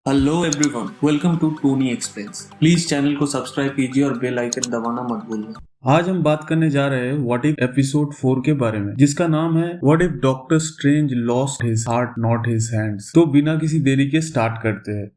Hello everyone, welcome to Tony explains. Please channel को subscribe कीजिए और बेल आइकन दबाना मत भूलना। आज हम बात करने जा रहे हैं व्हाट इफ एपिसोड 4 के बारे में, जिसका नाम है what if doctor strange lost his heart not his hands. तो बिना किसी देरी के स्टार्ट करते हैं।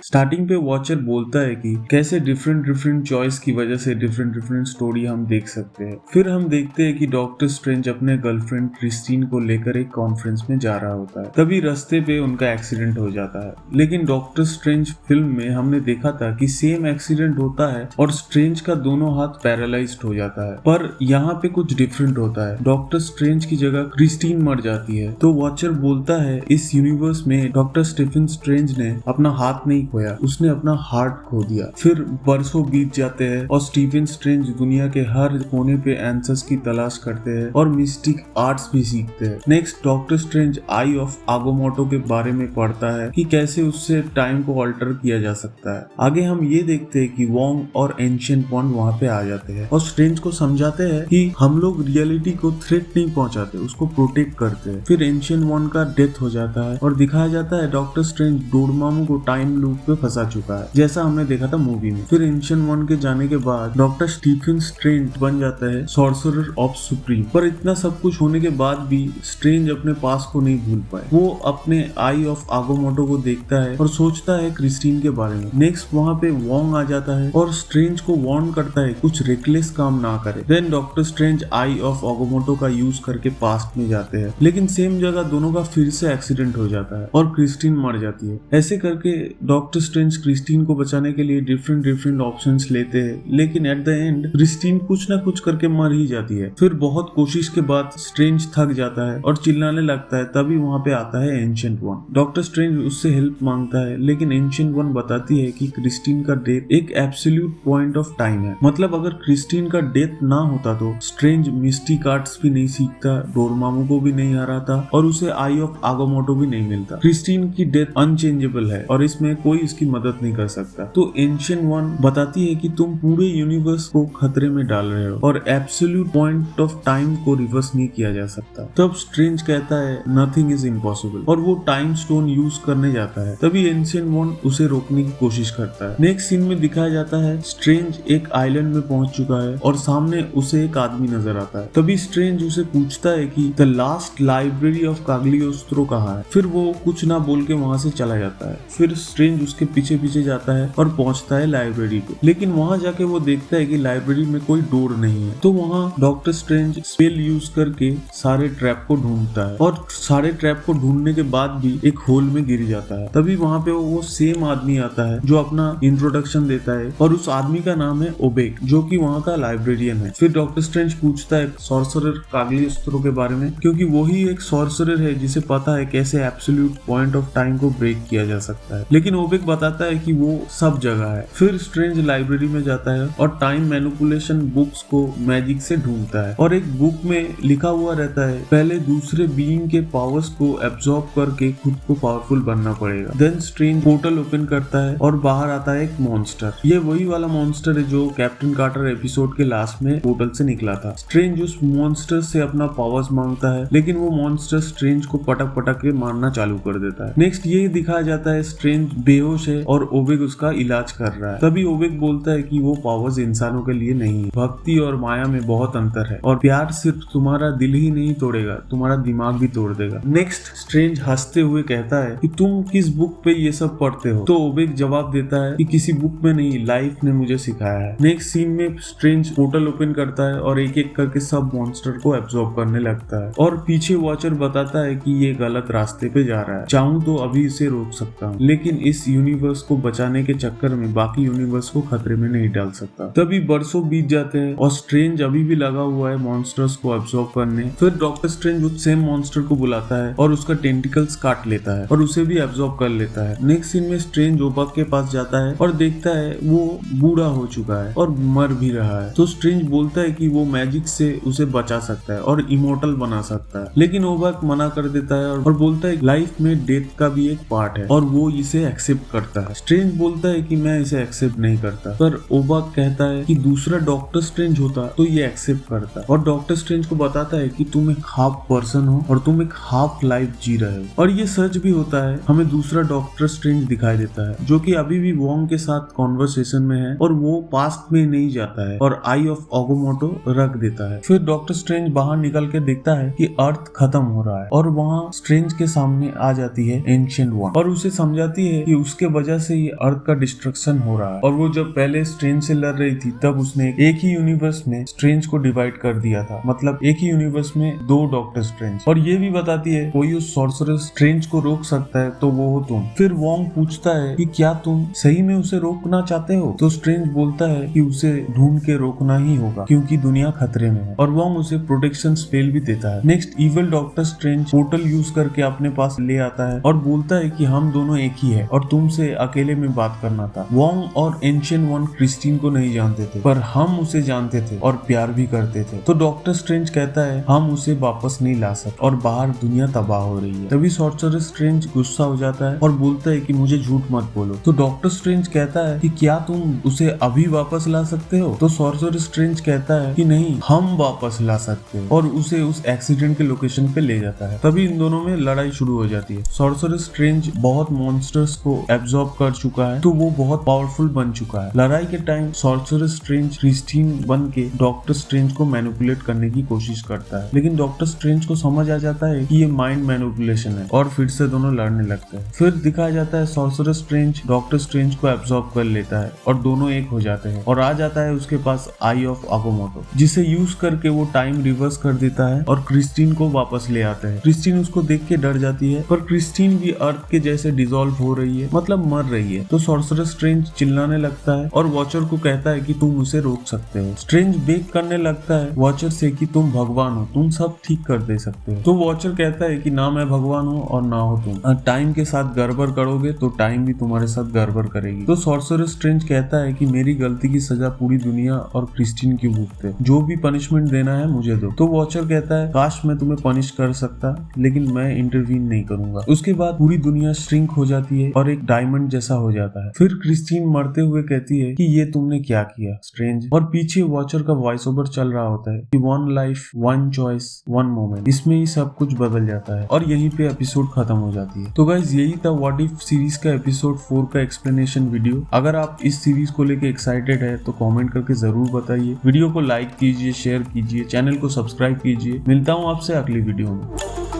स्टार्टिंग पे वॉचर बोलता है कि कैसे डिफरेंट चॉइस की वजह से डिफरेंट स्टोरी हम देख सकते हैं। फिर हम देखते हैं कि डॉक्टर स्ट्रेंज अपने गर्लफ्रेंड क्रिस्टीन को लेकर एक कॉन्फ्रेंस में जा रहा होता है। तभी रास्ते पे उनका एक्सीडेंट हो जाता है। लेकिन डॉक्टर स्ट्रेंज फिल्म में हमने देखा था कि सेम एक्सीडेंट होता है और स्ट्रेंज का दोनों हाथ पैरालाइज्ड हो जाता है, पर यहाँ पे कुछ डिफरेंट होता है। डॉक्टर स्ट्रेंज की जगह क्रिस्टीन मर जाती है। तो वॉचर बोलता है इस यूनिवर्स में डॉक्टर स्टीफन स्ट्रेंज ने अपना हाथ नहीं खोया, उसने अपना हार्ट खो दिया। फिर बरसों बीत जाते हैं और स्टीफन स्ट्रेंज दुनिया के हर कोने पे आंसर्स की तलाश करते हैं और मिस्टिक आर्ट्स भी सीखते हैं। Next Doctor Strange Eye of Agamotto के बारे में पढ़ता है कि कैसे उससे टाइम को अल्टर किया जा सकता है। आगे हम ये देखते हैं कि वोंग और एंशिएंट वन वहाँ पे आ जाते हैं और स्ट्रेंज को समझाते हैं कि हम लोग रियलिटी को थ्रेट नहीं पहुंचाते, उसको प्रोटेक्ट करते हैं। फिर एंशिएंट वन का डेथ हो जाता है और दिखाया जाता है डॉक्टर स्ट्रेंज डोरमामू को टाइम लूप पे फंसा चुका है, जैसा हमने देखा था मूवी में। फिर एंशिएंट वन के जाने के बाद डॉक्टर स्टीफन स्ट्रेंज बन जाता है सॉर्सरर ऑफ सुप्रीम। पर इतना सब कुछ होने के बाद भी स्ट्रेंज अपने पास को नहीं भूल पाए। वो अपने आई ऑफ आगोमोटो को देखता है और सोचता है क्रिस्टीन के बारे में। नेक्स्ट वहाँ पे वोंग आ जाता है और स्ट्रेंज को वार्न करता है कुछ रेकलेस काम ना करे। Then Doctor Strange Eye of Agamotto का यूज करके पास्ट में जाते हैं, लेकिन सेम जगह दोनों का फिर से एक्सीडेंट हो जाता है और क्रिस्टीन मर जाती है। ऐसे करके डॉक्टर स्ट्रेंज क्रिस्टीन को बचाने के लिए डिफरेंट ऑप्शंस लेते हैं, लेकिन एट द एंड क्रिस्टीन कुछ ना कुछ करके मर ही जाती है। फिर बहुत कोशिश के बाद स्ट्रेंज थक जाता है और चिल्लाने लगता है। तभी वहाँ पे आता है एंशिएंट वन। डॉक्टर स्ट्रेंज उससे हेल्प मांगता है, लेकिन एंशिएंट वन बताती है कि क्रिस्टीन का डेथ एक एब्सोल्यूट पॉइंट ऑफ टाइम है। मतलब अगर क्रिस्टीन का डेथ ना होता तो स्ट्रेंज मिस्टिक आर्ट्स भी नहीं सीखता, डोरमामू को भी नहीं हराता और उसे आई ऑफ आगोमोटो भी नहीं मिलता। क्रिस्टीन की डेथ अनचेंजेबल है और इसमें कोई इसकी मदद नहीं कर सकता। तो एंशिएंट वन बताती है कि तुम पूरे यूनिवर्स को खतरे में डाल रहे हो और एब्सोल्यूट पॉइंट ऑफ टाइम को रिवर्स नहीं किया जा सकता। तब स्ट्रेंज कहता है नथिंग इज इम्पॉसिबल और वो टाइम स्टोन यूज करने जाता है। तभी एंशिएंट वन उसे रोकने की कोशिश करता है। नेक्स्ट सीन में दिखाया जाता है स्ट्रेंज एक आइलैंड में पहुंच चुका है और सामने उसे एक आदमी नजर आता है। तभी स्ट्रेंज उसे पूछता है कि द लास्ट लाइब्रेरी ऑफ काग्लियोस्त्रो कहाँ है। फिर वो कुछ ना बोल के वहाँ से चला जाता है। फिर स्ट्रेंज उसके पीछे जाता है और पहुंचता है लाइब्रेरी पे, लेकिन वहां जाके वो देखता है कि लाइब्रेरी में कोई डोर नहीं है। तो वहां डॉक्टर स्ट्रेंज स्पेल यूज करके सारे ट्रैप को ढूंढता है और सारे ट्रैप को ढूंढने के बाद भी एक होल में गिर जाता है। तभी वहां पे वो सेम आदमी आता है जो अपना इंट्रोडक्शन देता है और उस आदमी का नाम है ओबेक, जो कि वहां का लाइब्रेरियन है। फिर डॉक्टर स्ट्रेंज पूछता है सॉर्सरर काग्लियोस्त्रो के बारे में, क्योंकि वही एक सॉर्सरर है जिसे पता है कैसे एब्सोल्यूट पॉइंट ऑफ टाइम को ब्रेक किया जा सकता है। लेकिन ओबेक बताता है कि वो सब जगह है। फिर स्ट्रेंज लाइब्रेरी में जाता है और टाइम मैनिपुलेशन बुक्स को मैजिक से ढूंढता है और एक बुक में लिखा हुआ रहता है पहले दूसरे बीइंग के पावर्स को एब्जॉर्ब करके खुद को पावरफुल बनना पड़ेगा। देन स्ट्रेंज पोर्टल ओपन करता है और बाहर आता है एक मॉन्स्टर। ये वही वाला मॉन्स्टर है जो कैप्टन कार्टर एपिसोड के लास्ट में पोर्टल से निकला था। स्ट्रेंज उस मॉन्स्टर से अपना पावर्स मांगता है, लेकिन वो मॉन्स्टर स्ट्रेंज को पटक के मारना चालू कर देता है। नेक्स्ट ये दिखाया जाता है स्ट्रेंज बेहोश है और ओबेक उसका इलाज कर रहा है। तभी ओबेक बोलता है कि वो पावर्स इंसानों के लिए नहीं है। भक्ति और माया में बहुत अंतर है और प्यार सिर्फ तुम्हारा दिल ही नहीं तोड़ेगा, तुम्हारा दिमाग भी तोड़ देगा। नेक्स्ट स्ट्रेंज हंसते हुए कहता है कि तुम किस बुक पे ये सब पढ़ते हो। तो ओबेक जवाब देता है कि किसी बुक में नहीं, लाइफ ने मुझे सिखाया है। नेक्स्ट सीन में स्ट्रेंज पोर्टल ओपन करता है और एक एक करके सब मॉन्स्टर को एब्जॉर्ब करने लगता है और पीछे वॉचर बताता है कि ये गलत रास्ते पे जा रहा है। चाहूं तो अभी इसे रोक सकता हूँ, लेकिन इस यूनिवर्स को बचाने के चक्कर में बाकी यूनिवर्स को खतरे में नहीं डाल सकता। तभी बरसों बीत जाते हैं और स्ट्रेंज अभी भी लगा हुआ है मॉन्स्टर्स को एब्जॉर्ब करने। फिर डॉक्टर स्ट्रेंज उस सेम मॉन्स्टर को बुलाता है और उसका टेंटिकल्स काट लेता है और उसे भी एब्जॉर्ब कर लेता है। नेक्स्ट सीन में स्ट्रेंज ओबेक के पास जाता है और देखता है वो बूढ़ा हो चुका है और मर भी रहा है। तो स्ट्रेंज बोलता है कि वो मैजिक से उसे बचा सकता है और इमोर्टल बना सकता है, लेकिन ओबेक मना कर देता है और बोलता है लाइफ में डेथ का भी एक पार्ट है और वो इसे एक्सेप्ट करता है। स्ट्रेंज बोलता है कि मैं इसे एक्सेप्ट नहीं करता, पर ओबा कहता है कि दूसरा डॉक्टर स्ट्रेंज होता तो ये एक्सेप्ट करता, और डॉक्टर स्ट्रेंज को बताता है कि तुम एक हाफ पर्सन हो और तुम एक हाफ लाइफ जी रहे हो। और ये सच भी होता है। हमें दूसरा डॉक्टर स्ट्रेंज दिखाई देता है जो कि अभी भी वोंग के साथ कॉन्वर्सेशन में है, और वो पास्ट में नहीं जाता है और आई ऑफ अगुमोटो रख देता है। फिर डॉक्टर स्ट्रेंज बाहर निकल के देखता है कि अर्थ खत्म हो रहा है, और वहाँ स्ट्रेंज के सामने आ जाती है एंशिएंट वन और उसे समझाती है कि उसके वजह से ये अर्थ का डिस्ट्रक्शन हो रहा है। और वो जब पहले स्ट्रेंज से लड़ रही थी तब उसने एक ही यूनिवर्स में स्ट्रेंज को डिवाइड कर दिया था, मतलब एक ही यूनिवर्स में 2 डॉक्टर स्ट्रेंज। और ये भी बताती है कोई उस सॉर्सरर स्ट्रेंज को रोक सकता है तो वो हो तुम। फिर वोंग पूछता है कि क्या तुम सही में उसे रोकना चाहते हो, तो स्ट्रेंज बोलता है कि उसे ढूंढ के रोकना ही होगा क्योंकि दुनिया खतरे में है, और वोंग उसे प्रोटेक्शन स्पेल भी देता है। Next evil doctor strange portal use करके अपने पास ले आता है और बोलता है कि हम दोनों एक ही है और तुमसे अकेले में बात करना था। वोंग और एंशिएंट वन क्रिस्टीन को नहीं जानते थे, पर हम उसे जानते थे और प्यार भी करते थे। तो डॉक्टर स्ट्रेंज कहता है हम उसे वापस नहीं ला सकते और बाहर दुनिया तबाह हो रही है। तभी सॉर्सरर स्ट्रेंज गुस्सा हो जाता है और बोलता है कि मुझे झूठ मत बोलो। तो डॉक्टर स्ट्रेंज कहता है कि क्या तुम उसे अभी वापस ला सकते हो, तो सॉर्सरर स्ट्रेंज कहता है कि नहीं, हम वापस ला सकते हैं, और उसे उस एक्सीडेंट के लोकेशन पे ले जाता है। तभी इन दोनों में लड़ाई शुरू हो जाती है। सॉर्सरर स्ट्रेंज बहुत मॉन्स्टर्स को एब्जॉर्ब कर चुका है, तो वो बहुत पावरफुल बन चुका है। लड़ाई के टाइम सॉर्सरर स्ट्रेंज क्रिस्टीन बन के डॉक्टर स्ट्रेंज को मैनिपुलेट करने की कोशिश करता है, लेकिन डॉक्टर स्ट्रेंज को समझ आ जाता है कि ये माइंड मैनिपुलेशन है और फिर से दोनों लड़ने लगते हैं। फिर दिखाया जाता है सॉर्सरर स्ट्रेंज डॉक्टर स्ट्रेंज को एब्जॉर्ब कर लेता है और दोनों एक हो जाते हैं, और आ जाता है उसके पास आई ऑफ अगुमोटो, जिसे यूज करके वो टाइम रिवर्स कर देता है और क्रिस्टीन को वापस ले आता है। क्रिस्टीन उसको देख के डर जाती है, पर क्रिस्टीन भी अर्थ के जैसे डिसॉल्व हो रही है, मतलब मर रही है। तो सॉर्सरर स्ट्रेंज चिल्लाने लगता है और वॉचर को कहता है कि तुम उसे रोक सकते हो। स्ट्रेंज बेग करने लगता है वॉचर से कि तुम भगवान हो, तुम सब ठीक कर दे सकते हो। तो वॉचर कहता है कि ना मैं भगवान हूँ और ना हो तुम, टाइम के साथ गड़बड़ करोगे तो टाइम भी तुम्हारे साथ गड़बड़ करेगी। तो सॉर्सरर स्ट्रेंज कहता है कि मेरी गलती की सजा पूरी दुनिया और क्रिस्टीन की भुगते, जो भी पनिशमेंट देना है मुझे दो। तो वॉचर कहता है काश मैं तुम्हें पनिश कर सकता, लेकिन मैं इंटरवीन नहीं करूंगा। उसके बाद पूरी दुनिया श्रिंक हो जाती है और एक डायमंड जैसा हो जाता है। फिर क्रिस्टीन मरते हुए कहती है कि ये तुमने क्या किया स्ट्रेंज, और पीछे वॉचर का वॉइस ओवर चल रहा होता है कि 1 लाइफ 1 चॉइस 1 मोमेंट। इसमें ही सब कुछ बदल जाता है और यहीं पे एपिसोड खत्म हो जाती है। तो गाइज यही था व्हाट इफ सीरीज का एपिसोड 4 का एक्सप्लेनेशन वीडियो। अगर आप इस सीरीज को लेके एक्साइटेड है तो कमेंट करके जरूर बताइए। वीडियो को लाइक कीजिए, शेयर कीजिए, चैनल को सब्सक्राइब कीजिए। मिलता हूँ आपसे अगली वीडियो में।